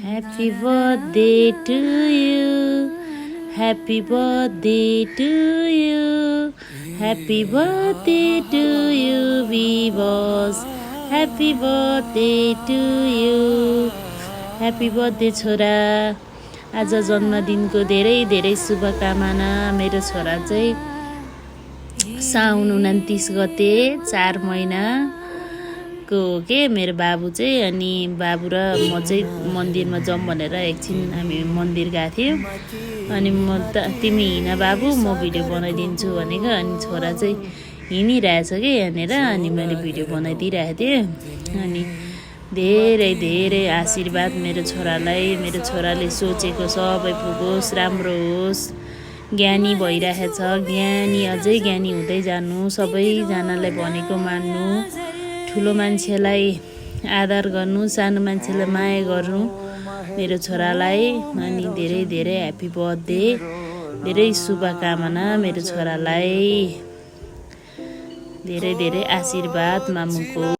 Happy birthday to you. Happy birthday to you. Happy birthday to you, Vivos. Happy birthday to you. Happy birthday छोरा. आज जन्मदिनको धेरै धेरै शुभकामना। मेरो छोरा चाहिँ साउन 29 गते 4 महिनाको हो के मेरो बाबु चाहिँ। अनि बाबु र म चाहिँ मन्दिरमा जाउँ भनेर एकछिन हामी मन्दिर गएको थियौँ। अनि तिमी हिँड बाबु, म भिडियो बनाइदिन्छु भनेको। अनि छोरा चाहिँ हिँडिरहेछ कि यहाँनिर। अनि मैले भिडियो बनाइदिइरहेको थिएँ। अनि धेरै धेरै आशीर्वाद मेरो छोरालाई। मेरो छोराले सोचेको सबै पुगोस्, राम्रो होस्, ज्ञानी भइरहेछ। ज्ञानी अझै ज्ञानी हुँदै जानु, सबैजनालाई भनेको मान्नु, ठुलो मान्छेलाई आदर गर्नु, सानो मान्छेलाई माया गर्नु मेरो छोरालाई। अनि धेरै धेरै ह्याप्पी बर्थडे, धेरै शुभकामना मेरो छोरालाई। धेरै धेरै आशीर्वाद मामुको।